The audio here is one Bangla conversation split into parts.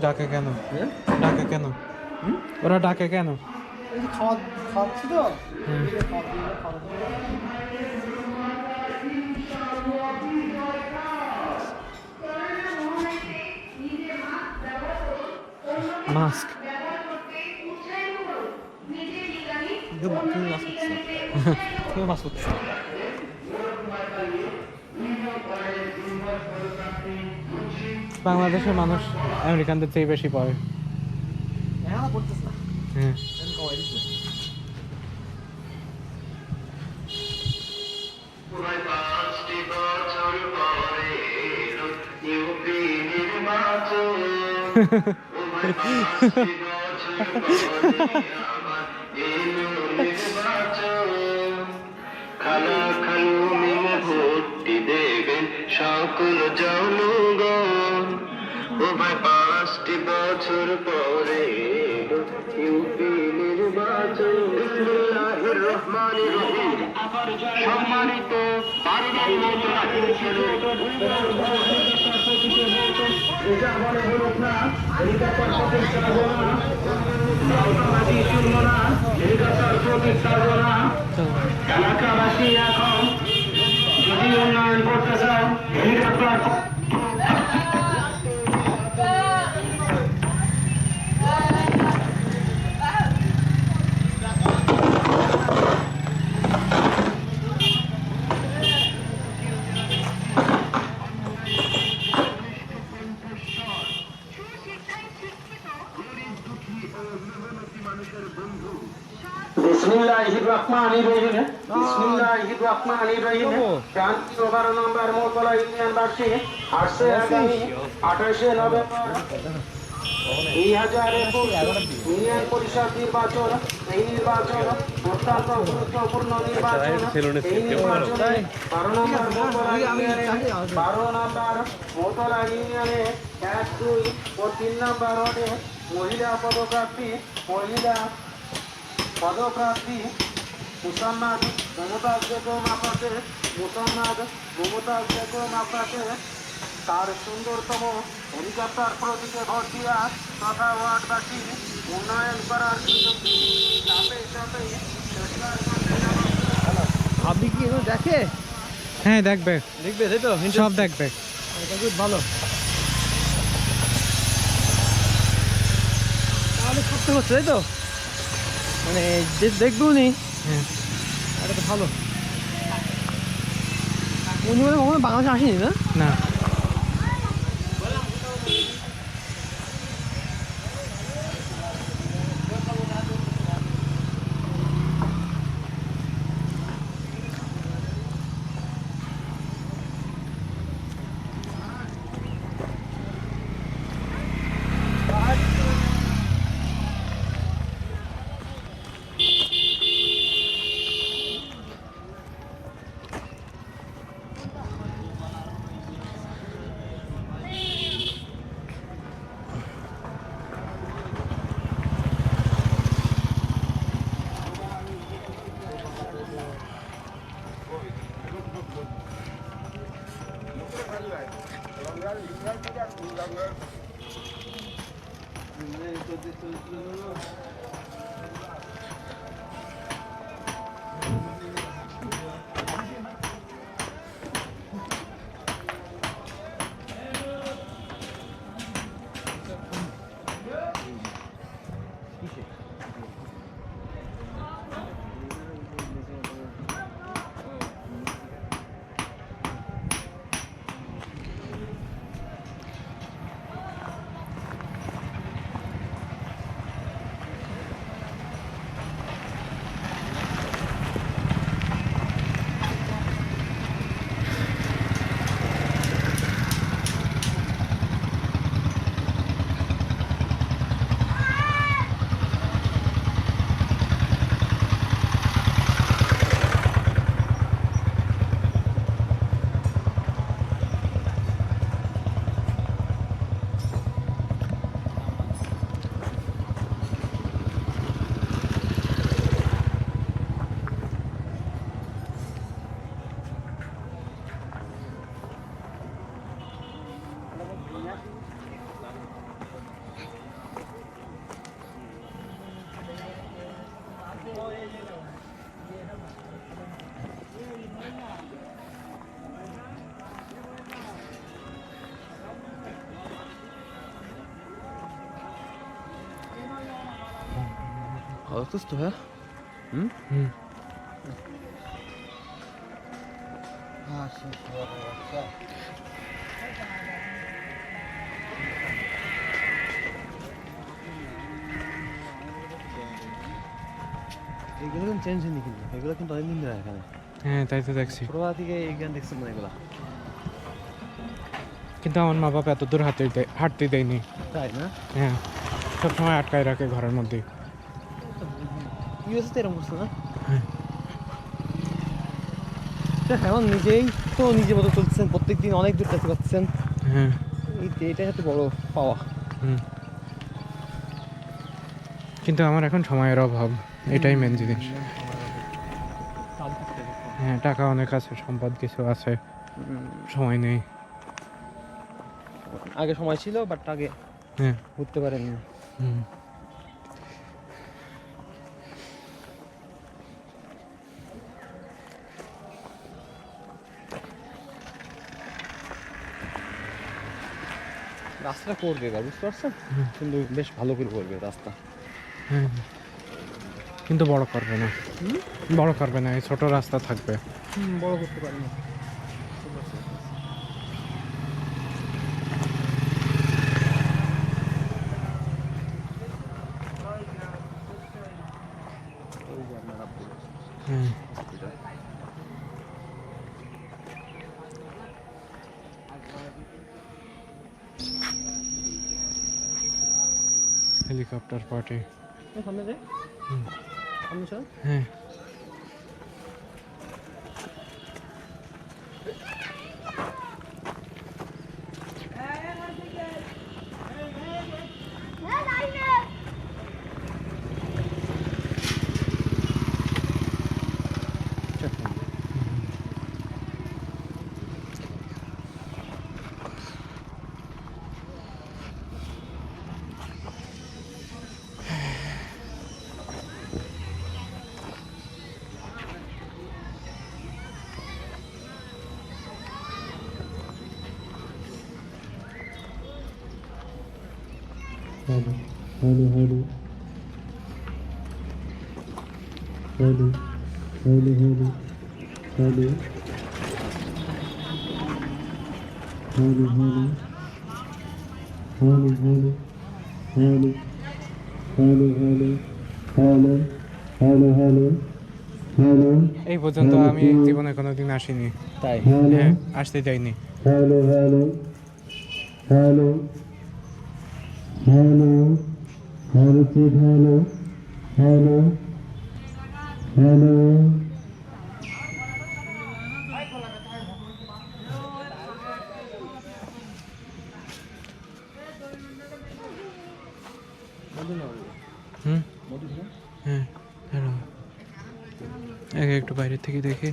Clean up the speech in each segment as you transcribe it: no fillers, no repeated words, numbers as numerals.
ডাকে কেন? ডাকে কেন? ওরা ডাকে কেন? খাওয়াচ্ছি তো। মাস্ক তুমি মাছ করছো। বাংলাদেশের মানুষ আমেরিকানদের চেয়ে বেশি পড়ে। হ্যাঁ করতেছ না। হ্যাঁ খালা খালু মিলে ভর্তি দেবেন সকল জনগণ। ও ভাই 5টি বছর পরে ইউপি নির্বাচন। বিসমিল্লাহির রহমানির রহিম। সম্মানিত এলাকাবাসী এখন যদি উন্নয়ন করতে চাও হেলিকপ্টার বিসমিল্লাহির রহমানির রহিম। বিসমিল্লাহির রহমানির রহিম। শান্তি 11 নম্বর মোতলা ইউনিয়নবাসী আসছে আগামী 28শে নভেম্বর 2021 ইউনিয়ন পরিষদ নির্বাচন। এই নির্বাচন অত্যন্ত গুরুত্বপূর্ণ নির্বাচন। এই নির্বাচনে 12 নম্বর মোতলা ইউনিয়নে 1, 2 ও 3 নম্বর ওয়ার্ডে মহিলা পদপ্রার্থী মুসাম্মাদ মমতাজ বেগম আপাকে তার সুন্দরতম হেলিকপ্টার প্রতীকে ভোট দিয়া তথা ওয়ার্ডবাসী উন্নয়ন করার সাথে আপনি কি এগুলো দেখে? হ্যাঁ দেখবে, দেখবে তাই তো? সব দেখবে। এটা খুব ভালো। তাহলে করতে হচ্ছে তাই তো? মানে দেখবো নি। হ্যাঁ এটা তো ভালো। উনি মানে কখনো বাংলাদেশে আসেনি না? না অসুস্থ হ্যাঁ? হুম? হুম। এগুলো কিন্তু চেঞ্জ হয়নি কিন্তু, এগুলো কিন্তু অনেকদিন ধরে এখানে। হ্যাঁ তাই তো দেখছি, ছোটবেলা থেকে এইখানে দেখছি মনে এগুলা। কিন্তু আমার মা বাবা এত দূর হাঁটতে দেয়নি। তাই না? হ্যাঁ, সবসময় আটকায় রাখে ঘরের মধ্যে। ইউএসএ তো এরকম করছে না? হ্যাঁ। এখন নিজেই তো নিজের মতো চলতেছেন, প্রত্যেকদিন অনেক দূর যেতে পারছেন, হ্যাঁ। এটাই হচ্ছে বড় পাওয়া। হুম। কিন্তু আমার এখন সময়ের অভাব, এটাই মেন জিনিস। হ্যাঁ, টাকা অনেক আছে, সম্পদ কিছু আছে, সময় নেই। আগে সময় ছিল, বাট আগে হ্যাঁ। ঘুরতে পারেননি। হুম। রাস্তাটা করবে এবার, বুঝতে পারছেন? কিন্তু বেশ ভালো করে করবে রাস্তা। হ্যাঁ, কিন্তু বড় করবে না, বড় করবে না, এই ছোট রাস্তা থাকবে। বড় করতে পারি না। হ্যাঁ। Helicopter party. সামনে যাই, সামনে চল। হ্যাঁ। Hello, hello, hello. Hello, hello, hello. Hello. Hello, hello. Hello, hello. Hello. Hello, hello. Hello. Hello, hello. Hello. এই পর্যন্ত আমি জীবনে কোনোদিন আসিনি। তাই? হ্যাঁ, আসতে চাইনি। Hello, hello. Hello. Hello. Hello, kid, hello. Hello. Hello. হুম। হ্যাঁ, হ্যালো। আগে একটু বাইরে থেকে দেখি।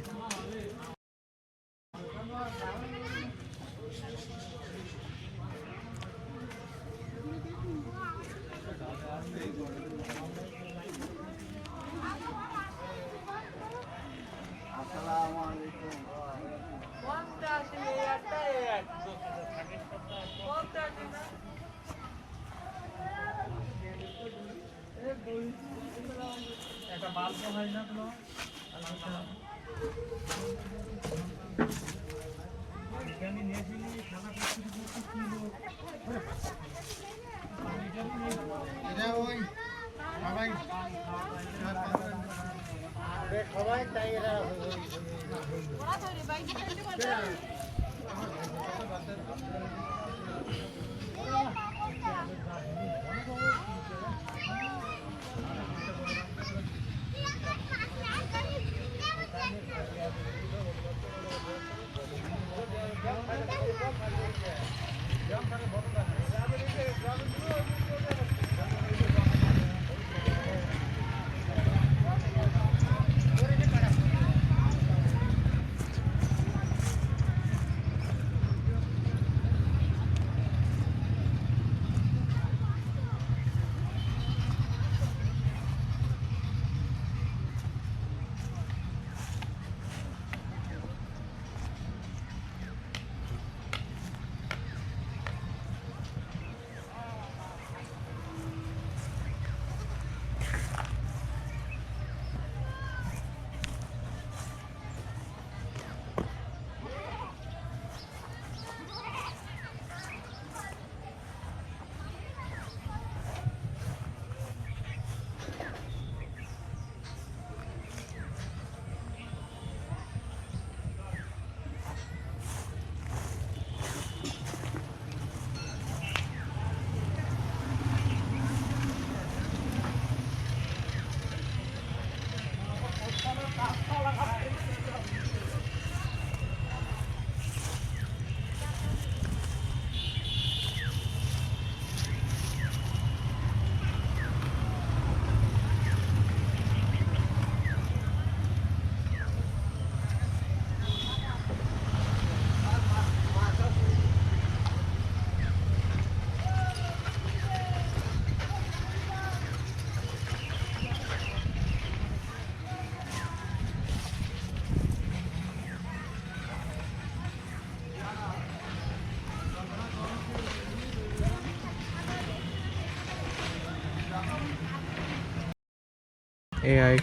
এআই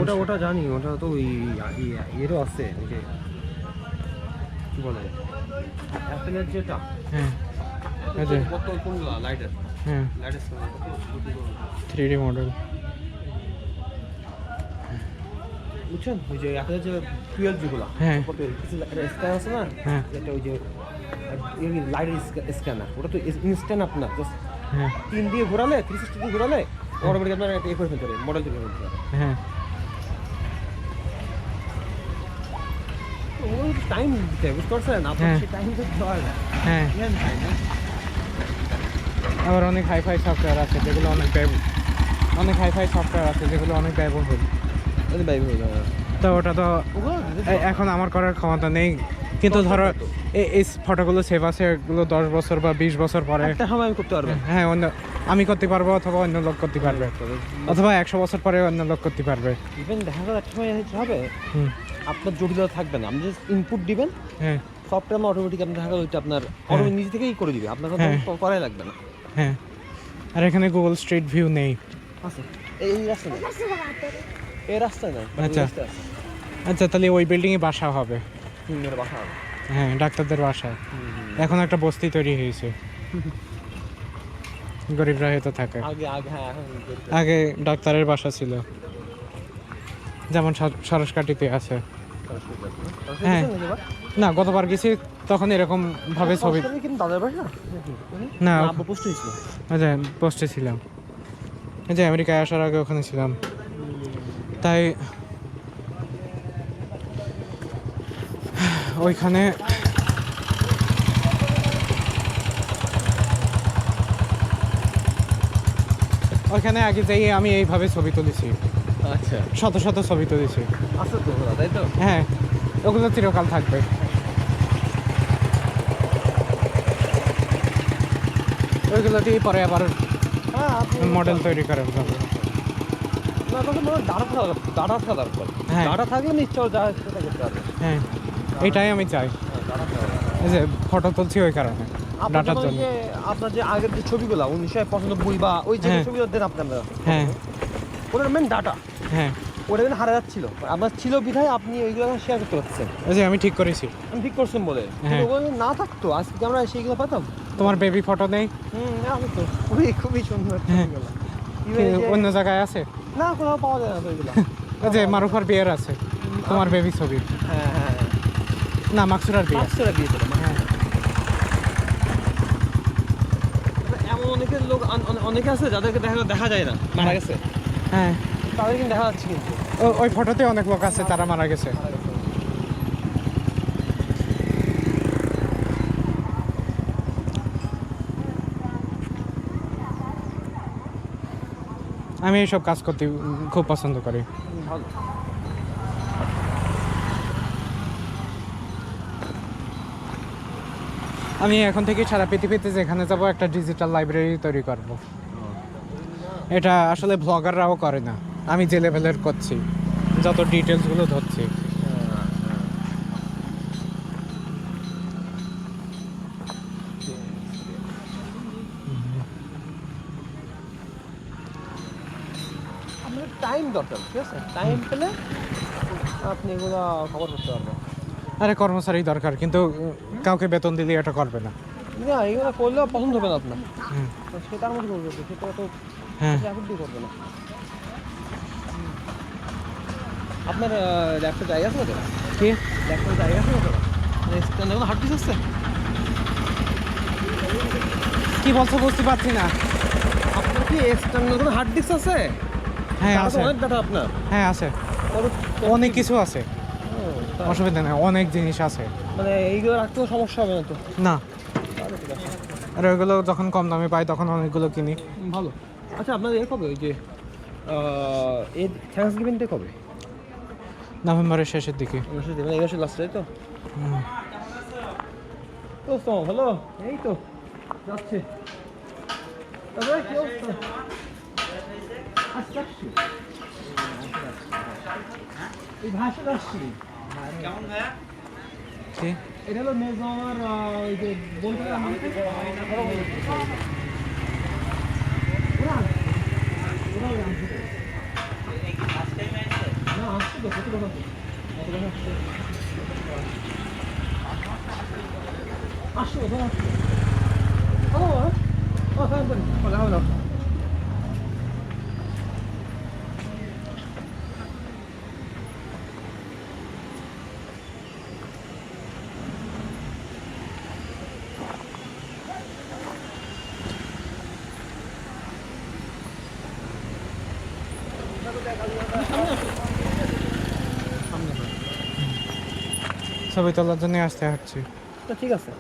ওটা ওটা জানি, ওটা তো ওই এরও আছে, ওই যে কি বলে অ্যাপেলের যেটা হ্যাঁ এই যে কত কোনগুলো লাইটার হ্যাঁ লাইটার 3D মডেল বুঝছেন, ওই যে অ্যাপেলের যে 12 যেগুলো হ্যাঁ কত স্ক্যান আছে না, হ্যাঁ এটা ওই যে লাইটার স্ক্যানার, ওটা তো ইনস্ট্যান্ট আপনার জাস্ট হ্যাঁ 3 দিয়ে ঘোরালে 360 দিয়ে ঘোরালে অটোমেটিক আপনার এটা করে ফেলতে পারে, মডেল থেকে ফেলতে পারে। হ্যাঁ ওই টাইম দিতে হবে, বুঝতে পারছেন আপনার হ্যাঁ। সেই টাইম তো দেওয়া যায় হ্যাঁ আবার অনেক হাইফাই সফটওয়্যার আছে যেগুলো অনেক হাইফাই সফটওয়্যার আছে যেগুলো অনেক ব্যয়বহুল। ওই বাইরে হয়ে যাবে তো ওটা তো এখন আমার করার ক্ষমতা নেই, কিন্তু ধরো এই ফটোগুলো সেভ আছে, এগুলো 10 বছর বা 20 বছর পরে একটা সময় আমি করতে পারবো। হ্যাঁ আমি করতে পারবো অথবা অন্য লোক করতে পারবে, অথবা 100 বছর পরে অন্য লোক করতে পারবে। ইভেন দেখা গেল একটা সময় হবে হুম আপনার জটিলতা থাকবে না, আপনি জাস্ট ইনপুট দিবেন, হ্যাঁ সফটওয়্যার অটোমেটিক আপনার দেখা গেল ওইটা আপনার নিজে থেকেই করে দিবে, আপনার হ্যাঁ। কোনো করাই লাগবে না। হ্যাঁ আর এখানে গুগল স্ট্রিট ভিউ নেই। আচ্ছা এই রাস্তা না, এই রাস্তা না, আচ্ছা। আচ্ছা তাহলে ওই বিল্ডিংয়ে বাসা হবে। মেরে বাসা হবে। হ্যাঁ ডাক্তারদের বাসা। এখন একটা বস্তি তৈরি হয়েছে, গরিবরা হয়তো থাকে। আগে আগে হ্যাঁ এখন আগে ডাক্তারের বাসা ছিল, যেমন সরসকাটিতে আছে। হ্যাঁ। না গতবার গেছি তখন এরকম ভাবে ছবি কিন্তু দাদার বাসা না আব্বু পোস্ট হয়েছিল। আচ্ছা পোস্টে ছিলাম, এই যে আমেরিকায় আসার আগে ওখানে ছিলাম, তাই ওইখানে আগে যাই আমি এইভাবে ছবি তুলেছি, আচ্ছা শত শত ছবি তুলেছি। আছে তো ওরা, তাই তো? হ্যাঁ ওগুলো চিরকাল থাকবে। ওইগুলো দিয়ে পরে আবার হ্যাঁ আপনি মডেল তৈরি করে যাবে। না তখন মনে ডাটা থাকা দরকার, হ্যাঁ। ডাটা থাকলে নিশ্চয় যা সেটা করতে পারবে। হ্যাঁ এইটাই আমি চাই, ডাটা থাকা দরকার। এই যে ফটো তুলছি ওই কারণে আপনার ডাটার যেমন জন্য। যে আপনার যে আগের যে ছবিগুলো 1995 বা ওই যে হ্যাঁ। ছবিগুলো দেন আপনারা, হ্যাঁ ওটার মেন ডাটা, হ্যাঁ ওটা কিন্তু হারা যাচ্ছিল, আপনার ছিল বিধায় আপনি ওইগুলো শেয়ার করতে পারছেন। এই যে আমি ঠিক করেছি। আমি ঠিক করছেন বলে, হ্যাঁ। কিন্তু ওগুলো যদি না থাকতো আজকে কি আমরা সেইগুলো পেতাম? তোমার বেবি ফটো নেই? আছে তো, খুবই খুবই সুন্দর হ্যাঁ। ছবিগুলো। Even এই যে- অন্য জায়গায় আছে? না কোথাও পাওয়া যায় না তো ওইগুলো। ওই যে মারুফার বিয়ের আছে তোমার বেবি ছবি। হ্যাঁ হ্যাঁ না মাকসুরার বিয়ে। মাস্টাররা বিয়ে ছিল। হ্যাঁ এমন অনেকের লোক অনেকে আছে যাদেরকে দেখা যায় না, মারা গেছে, হ্যাঁ তাদের কিন্তু দেখা যাচ্ছে কিন্তু। ওই ফটোতে অনেক লোক আছে তারা মারা গেছে। আমি এইসব কাজ করতে খুব পছন্দ করি। ভালো। আমি এখন থেকে সারা পৃথিবীতে যেখানে যাব একটা ডিজিটাল লাইব্রেরি তৈরি করব। এটা আসলে ব্লগাররাও করে না, আমি যে লেভেলের করছি, যত ডিটেলসগুলো ধরছি। আপনার টাইম দরকার, ঠিক আছে? টাইম পেলে আপনি এগুলো খবর করতে পারবেন। আরে কর্মচারী দরকার, কিন্তু কাউকে বেতন দিলে এটা করবে না। না এগুলো করলেও পছন্দ হবে না আপনার, হুম, সে তার মধ্যে করবে, সেটা তো হ্যাঁ এখন দিয়ে করবে না। আপনার ল্যাপটপ জায়গা আছে তো? কি ল্যাপটপ জায়গা আছে তো? কোনো হার্ড ডিস্ক আছে? কি বলছো বুঝতে পারছি না। আপনার কি এক্সটার্নাল কোনো হার্ড ডিস্ক আছে? হ্যাঁ তাহলে তো আছে, অনেক ডাটা আপনার। হ্যাঁ আছে, অনেক কিছু আছে, অসুবিধা নেই, অনেক জিনিস আছে। মানে এইগুলো রাখতেও সমস্যা হবে না তো? না তাহলে ঠিক আছে। আর ওইগুলো যখন কম দামে পাই তখন অনেকগুলো কিনি। ভালো। আচ্ছা আপনার এ কবে ওই যে এই থ্যাঙ্কস গিভিংটা কবে? নভেম্বরের শেষের দিকে। মানে এই মাসের লাস্ট, তাই তো? হুম। তো ভালো, এই তো যাচ্ছে। তারপরে কি অবস্থা? আচ্ছা আসছি, এই ভাষা আসছি। কি এটা হলো মেজো আমার ওই যে বলছিলাম ছবি তোলার জন্য আসতে হচ্ছে। তো ঠিক আছে।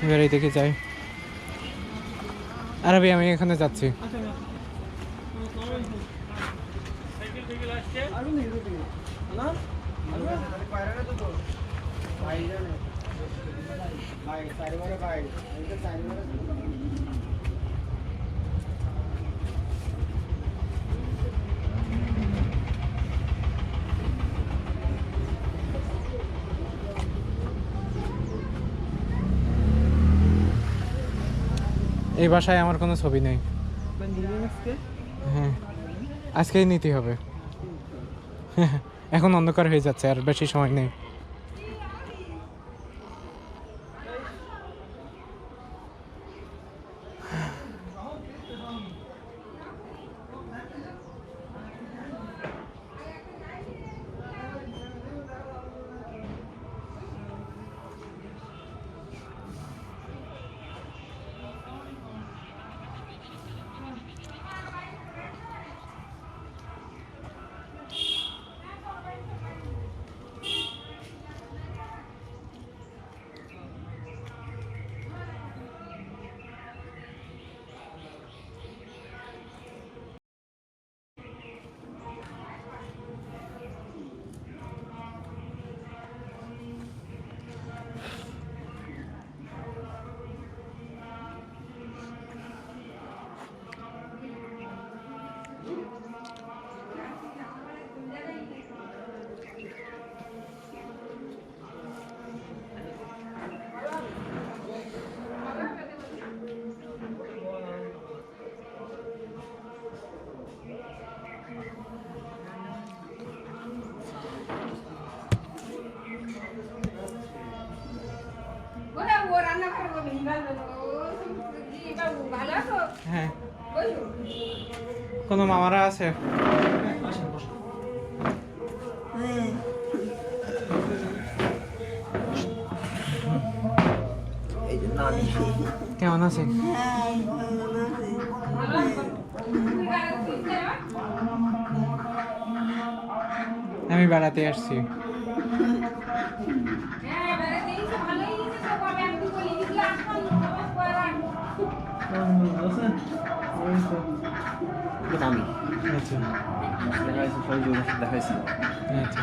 এবার এই দিকে যাই। আরবি আমি এখানে যাচ্ছি। এই বাসায় আমার কোনো ছবি নেই। হ্যাঁ, আজকেই নিতে হবে। এখন অন্ধকার হয়ে যাচ্ছে, আর বেশি সময় নেই। হ্যাঁ, কোনো মামারা আছে? কেমন আছে? আমি বেড়াতে আসছি। আমি আচ্ছা দেখাইছি সবাই জোর দেখাইছি আচ্ছা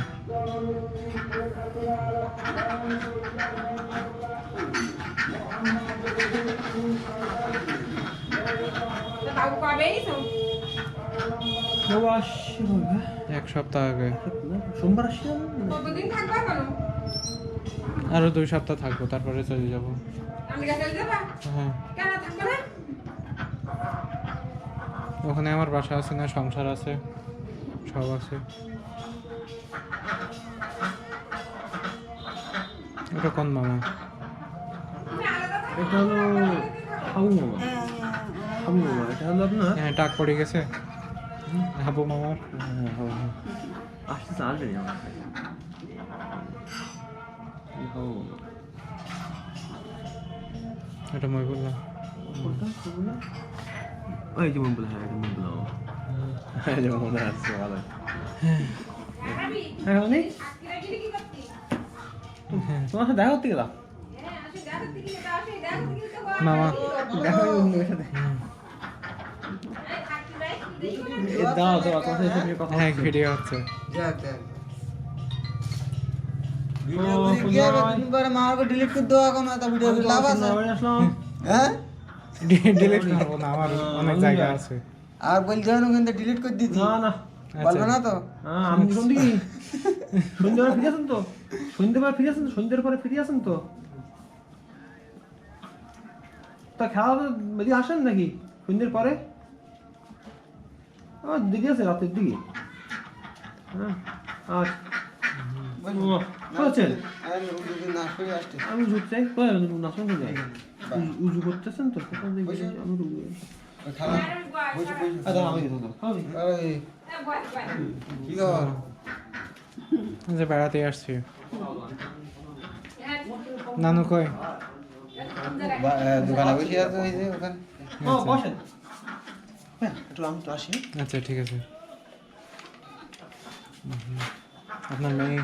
বাবু কবে এসো? এক সপ্তাহ আগে সোমবার আসছি কতদিন থাকবা কেন? আরো 2 সপ্তাহ থাকবো তারপরে চলে যাব আমি চলে যাবা? হ্যাঁ কেন থাকবে না? ওখানে আমার বাসা আছে না সংসার আছে সব আছে এটা কোন মামা তুমি আলাদা থাকো। এটা হলো হাবু মামা হাবু মামা এটা হলো আপনার হ্যাঁ টাক পড়ে গেছে হাবু মামার আসতেছে অলরেডি আমার কাছে। হাবু মামা এটা মই বললাম কোনটা কোনটা ওই যে মনে হ্যাঁ এটা মনে হলো হ্যাঁ যে মনে আছে ভালো ভাবি, হ্যাঁ অনেক আজকে গিয়ে কি করছিস? তোমার সাথে দেখা করতে গেলাম হ্যাঁ, আসে দেখো দেখি এটা আসে দেখো দেখি তো গো। মামা। দেখা ওই বন্ধুদের সাথে এই থাকি ভাই, দেখো না। এ দাও দাও তোমার সাথে কথা হ্যাঁ হচ্ছে। ভিডিও হচ্ছে ডিলিট করে দেওয়া কোনো একটা ভিডিও লাভ আছে আমি আসলাম হ্যাঁ ডিলিট করবো না আমার অনেক জায়গা আছে আর বলতে হবে কিন্তু ডিলিট করে দিতি না না বলবে না তো হ্যাঁ আমি শুনতে কি সন্ধ্যাবেলা ফিরে আসেন তো সন্ধ্যাবেলা ফিরে আসেন সন্ধ্যের পরে ফিরে আসেন তো তা খেলা বেরিয়ে আসেন নাকি সন্ধ্যের পরে আমার দিকে আছে রাতের দিকে হ্যাঁ আচ্ছা আমি রুগী না করে আসতে আমি ঝুঁকতে কোথায় নাচন যাই উজু করতেছেন তো কোথাও দেখি আমি রুগী খালা আর বয়, বসে বসে আচ্ছা আমি ধরো এই হ্যাঁ, বয়, বয়। কি খবর যে বেড়াতে আসছি হ্যাঁ, নানু কই দোকানে বসে আছে ওই যে ওখানে ও বসেন হ্যাঁ একটু আমি তো আসি আচ্ছা ঠিক আছে আপনার মেয়ে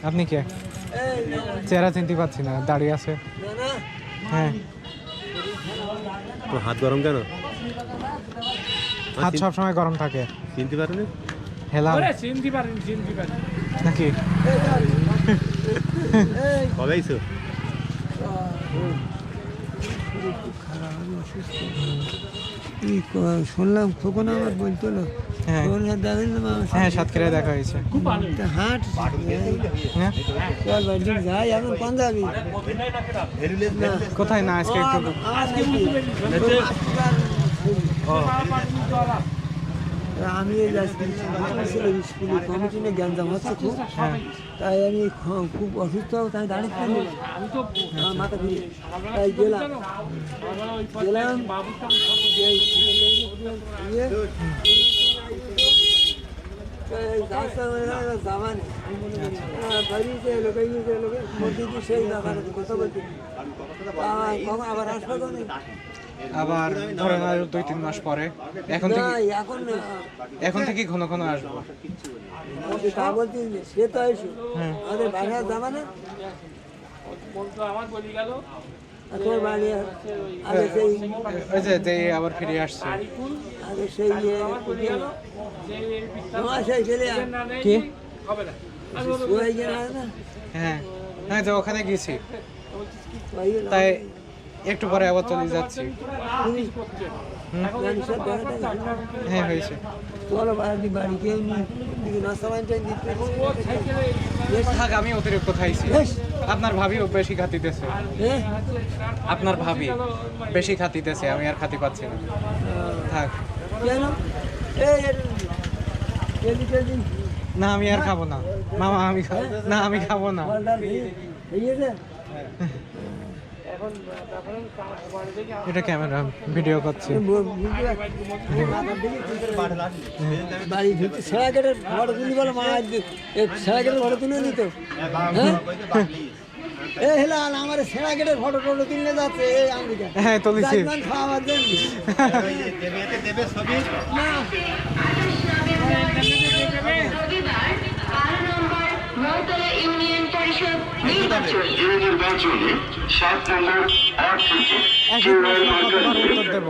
আপনি কে চেহারা চিনতে পারছি না দাঁড়িয়ে আছে হ্যাঁ তো হাত গরম কেন হাত সব সময় গরম থাকে চিনতে পারেনি হেলাম নাকি কবে আইছো শুনলাম খোকন আমার বলতো হ্যাঁ হ্যাঁ সাতক্ষীরায় দেখা হয়েছে হাট হ্যাঁ চল বাড়ি যাই এখন পাঞ্জাবি কোথায় না আজকে একটু আমি এই আজকে ছিল স্কুলে কমিটি নিয়ে গ্যাঞ্জাম হচ্ছে খুব, তাই আমি খুব অসুস্থ তাই দাঁড়িয়ে আমার মাথা ঘুরে তাই গেলাম সেই কথা বলছি আবার হাসপাতাল নেই। আবার ধরেন আর 2-3 মাস পরে এখন থেকে এখন থেকে ঘন ঘন আসবো। তা বলছি সে তো এসো আমাদের বাড়ি যাবা না তোর বাড়ি আগে সেই ওই যে আবার ফিরে আসছে আগে সেই সেই ছেলে কি ওই যে না হ্যাঁ হ্যাঁ যে ওখানে গেছি তাই একটু পরে আবার চলে যাচ্ছি। হ্যাঁ হয়েছে। চলো বাড়ি বাড়ি কেউ নেই নাস্তা বানিয়ে দিতে থাক আমি অতিরিক্ত খাইছি। আপনার ভাবিও বেশি খাতিতেছে, আপনার ভাবি বেশি খাতিতেছে, আমি আর খাতি পাচ্ছি না। থাক কেন না আমি আর খাবো না মামা, আমি না আমি খাবো না। এটা ক্যামেরা ভিডিও করছি। বাড়ি ঢুকতে সেরা গেটের ফটো তুলি বলো মা সেরা গেটের ফটো তুলে নিত এই হেলা আমার সেরা গেটের ফটো টটো তুলে যাচ্ছে এই আমেরিকা হ্যাঁ তুলেছি। খাওয়ার জন্য না মহতলা ইউনিয়ন পরিষদ নির্বাচন নির্বাচনে 7 নম্বর 8 থেকে একই প্রশ্ন কতবার উত্তর দেবো?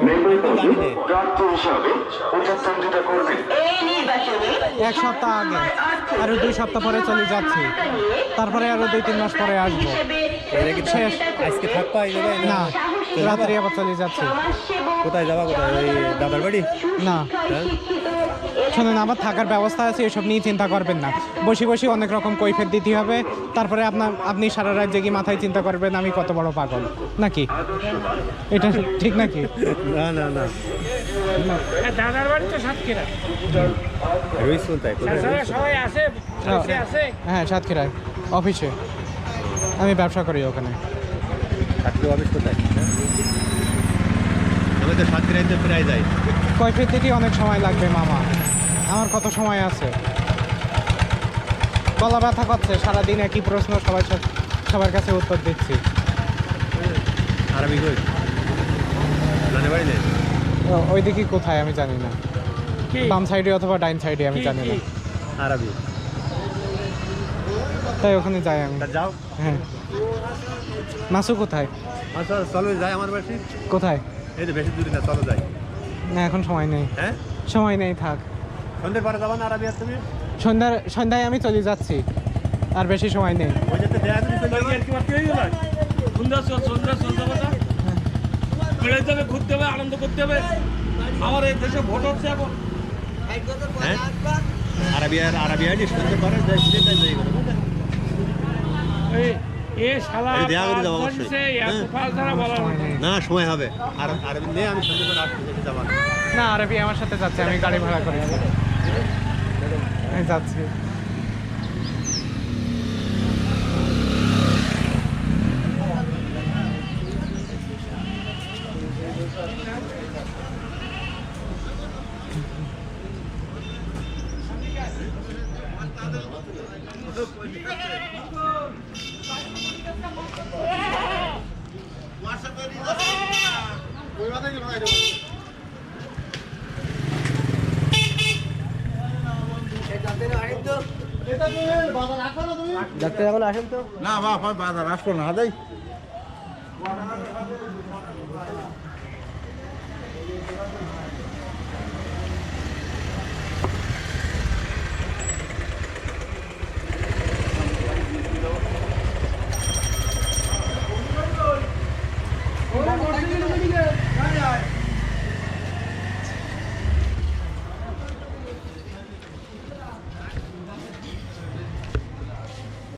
প্রার্থী হিসাবে প্রতিদ্বন্দ্বিতা করবেন। এই নির্বাচনে 1 সপ্তাহ আগে, আরো 2 সপ্তাহ পরে চলে যাচ্ছি, তারপরে আরো 2-3 মাস পরে আসবো। শেষ। আজকে থাকবা এই জায়গায় না রাত্রে আবার চলে যাচ্ছি। কোথায় যাবা, কোথায় ওই দাদার বাড়ি? না শোনেন, আবার থাকার ব্যবস্থা আছে, এসব নিয়ে চিন্তা করবেন না। বসে বসে অনেক রকম কৈফিয়ত দিতে হবে, তারপরে আপনি সারা রাত জেগে মাথায় চিন্তা করবেন আমি কত বড় পাগল নাকি। এটা ঠিক নাকি? না না না দাদার বাড়ি তো সাতক্ষীরা, রইস কোথায়? সবাই আসে হ্যাঁ সাতক্ষীরায় অফিসে, আমি ব্যবসা করি ওখানে। থাকলে অফিস কোথায়? আমি তো সাতক্ষীরাইতে প্রায় যাই। কৈফিয়ত দিতে অনেক সময় লাগবে মামা, আমার কত সময় আছে? গলা ব্যথা করছে, সারাদিন একই প্রশ্ন সবার কাছে উত্তর দিচ্ছি। আরবি কই? জানে বাড়ি নেই? ওইদিকে কোথায় আমি জানি না, বাম সাইডে অথবা ডাইন সাইডে আমি জানি না। আরবি তাই ওখানে যাই আমি। তা যাও। হ্যাঁ মাসু কোথায়? আচ্ছা চলো যাই আমার বাড়ি। কোথায়? এই তো বেশি দূরে না, চলো যাই। না এখন সময় নেই। হ্যাঁ সময় নেই, থাক। সন্ধ্যের পরে যাবা না আরবি? আর তুমি সন্ধ্যায় আমি চলে যাচ্ছি, আর বেশি সময় নেই। ওই যেতে দেয়া তুমি চলে যাবে। বেড়াইতে হবে, ঘুরতে হবে, আনন্দ করতে হবে। আমার এই দেশে ভোট হচ্ছে এখন। হ্যাঁ আরবি আইডি সন্ধ্যের পরে যাই, ঘুরে যাই যাই করে বুঝলেন? এ শালা আমি দেয়া করে যাবো অবশ্যই। এত ফাল ছাড়া বলার সময় নেই। না সময় হবে, আর আরবি নিয়ে আমি সন্ধ্যের পরে আসতে যেতে যাবো না। না আরবি আমার সাথে যাচ্ছে, আমি গাড়ি ভাড়া করেছি, আমি যাচ্ছি। ডাক্তার এখন আসেন তো না বাবা বাজার আসলো না দেই